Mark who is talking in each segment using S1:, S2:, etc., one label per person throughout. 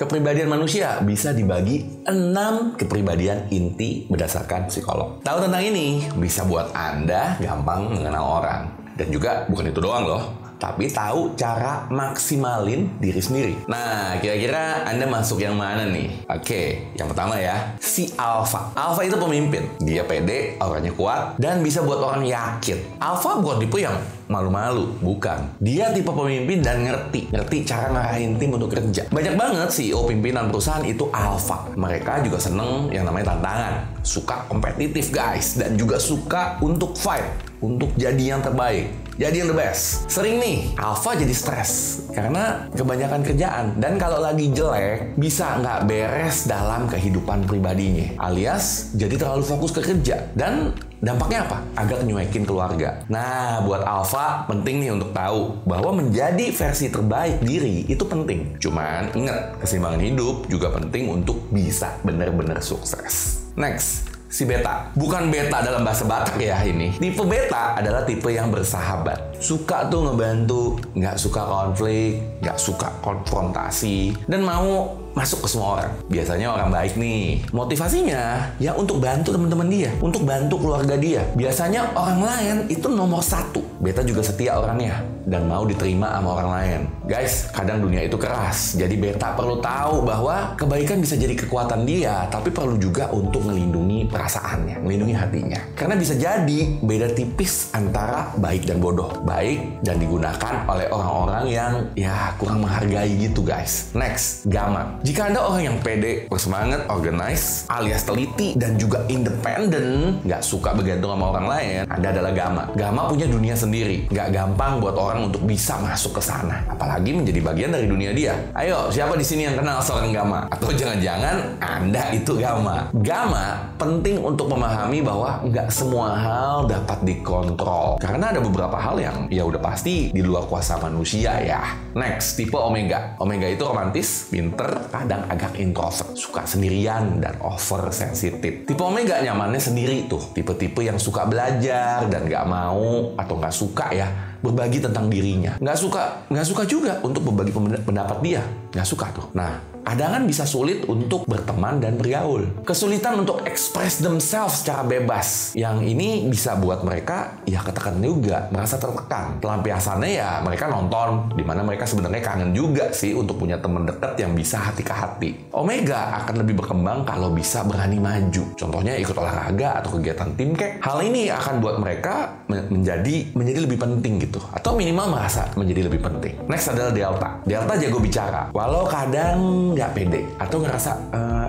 S1: Kepribadian manusia bisa dibagi 6 kepribadian inti berdasarkan psikolog. Tahu tentang ini bisa buat Anda gampang mengenal orang. Dan juga bukan itu doang loh, tapi tahu cara maksimalin diri sendiri. Nah, kira-kira Anda masuk yang mana nih? Oke, yang pertama ya, si Alpha. Alpha itu pemimpin. Dia pede, auranya kuat, dan bisa buat orang yakin. Alpha bukan tipe yang malu-malu, bukan. Dia tipe pemimpin dan ngerti cara ngarahin tim untuk kerja. Banyak banget CEO pimpinan perusahaan itu Alpha. Mereka juga seneng yang namanya tantangan. Suka kompetitif guys, dan juga suka untuk fight, untuk jadi yang terbaik, jadi yang the best. Sering nih, Alpha jadi stres karena kebanyakan kerjaan. Dan kalau lagi jelek, bisa nggak beres dalam kehidupan pribadinya. Alias, jadi terlalu fokus ke kerja. Dan dampaknya apa? Agak nyuekin keluarga. Nah, buat Alpha, penting nih untuk tahu bahwa menjadi versi terbaik diri itu penting. Cuman, ingat, keseimbangan hidup juga penting untuk bisa benar-benar sukses. Next, si beta. Bukan beta dalam bahasa Batak ya ini. Tipe beta adalah tipe yang bersahabat. Suka tuh ngebantu, nggak suka konflik, nggak suka konfrontasi, dan mau masuk ke semua orang. Biasanya orang baik nih. Motivasinya ya untuk bantu teman-teman dia, untuk bantu keluarga dia. Biasanya orang lain itu nomor 1. Beta juga setia orangnya dan mau diterima sama orang lain. Guys, kadang dunia itu keras. Jadi beta perlu tahu bahwa kebaikan bisa jadi kekuatan dia, tapi perlu juga untuk melindungi perasaannya, melindungi hatinya. Karena bisa jadi beda tipis antara baik dan bodoh. Baik dan digunakan oleh orang-orang yang ya kurang menghargai gitu guys. Next, Gamma. Jika Anda orang yang pede, bersemangat, organize, alias teliti, dan juga independen, nggak suka bergantung sama orang lain, Anda adalah Gamma. Gamma punya dunia sendiri. Nggak gampang buat orang untuk bisa masuk ke sana. Apalagi menjadi bagian dari dunia dia. Ayo, siapa di sini yang kenal seorang Gamma? Atau jangan-jangan Anda itu Gamma. Gamma penting untuk memahami bahwa nggak semua hal dapat dikontrol. Karena ada beberapa hal yang ya udah pasti di luar kuasa manusia ya. Next, tipe Omega. Omega itu romantis, pinter, kadang agak introvert, suka sendirian, dan over sensitif. Tipe Omega nyamannya sendiri tuh. Tipe-tipe yang suka belajar dan nggak mau atau nggak suka ya berbagi tentang dirinya. Nggak suka juga untuk berbagi pendapat dia. Nggak suka tuh. Nah, kadang bisa sulit untuk berteman dan bergaul. Kesulitan untuk express themselves secara bebas. Yang ini bisa buat mereka ya ketekan juga, merasa tertekan. Pelampiasannya ya mereka nonton, dimana mereka sebenarnya kangen juga sih untuk punya teman dekat yang bisa hati ke hati. Omega akan lebih berkembang kalau bisa berani maju. Contohnya ikut olahraga atau kegiatan tim kek. Hal ini akan buat mereka menjadi lebih penting gitu. Atau minimal merasa menjadi lebih penting. Next adalah Delta. Delta jago bicara. Walau kadang nggak pede atau ngerasa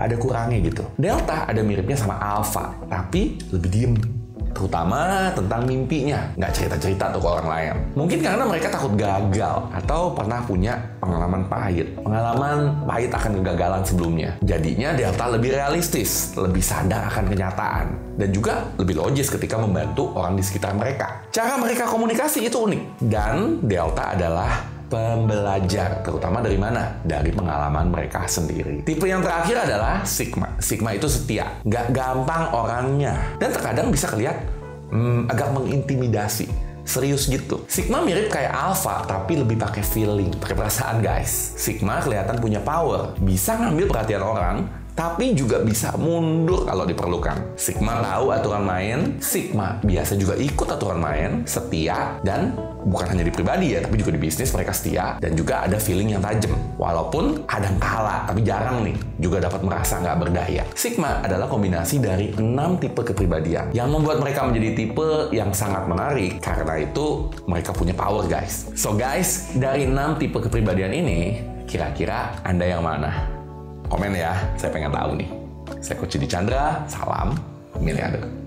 S1: ada kurangnya gitu. Delta ada miripnya sama Alpha, tapi lebih diem. Terutama tentang mimpinya. Nggak cerita-cerita tuh ke orang lain. Mungkin karena mereka takut gagal atau pernah punya pengalaman pahit. Pengalaman pahit akan kegagalan sebelumnya. Jadinya Delta lebih realistis, lebih sadar akan kenyataan. Dan juga lebih logis ketika membantu orang di sekitar mereka. Cara mereka komunikasi itu unik. Dan Delta adalah pembelajar, terutama dari mana? Dari pengalaman mereka sendiri. Tipe yang terakhir adalah Sigma. Sigma itu setia, nggak gampang orangnya, dan terkadang bisa kelihatan agak mengintimidasi. Serius gitu. Sigma mirip kayak Alpha, tapi lebih pakai feeling, pakai perasaan guys. Sigma kelihatan punya power, bisa ngambil perhatian orang, tapi juga bisa mundur kalau diperlukan. Sigma tahu aturan main, Sigma biasa juga ikut aturan main, setia, dan bukan hanya di pribadi ya, tapi juga di bisnis mereka setia, dan juga ada feeling yang tajam. Walaupun kadang kalah, tapi jarang nih, juga dapat merasa nggak berdaya. Sigma adalah kombinasi dari 6 tipe kepribadian, yang membuat mereka menjadi tipe yang sangat menarik, karena itu mereka punya power guys. So guys, dari 6 tipe kepribadian ini, kira-kira Anda yang mana? Komen ya, saya pengen tahu nih. Saya Coach Didi Chandra, salam miliarder.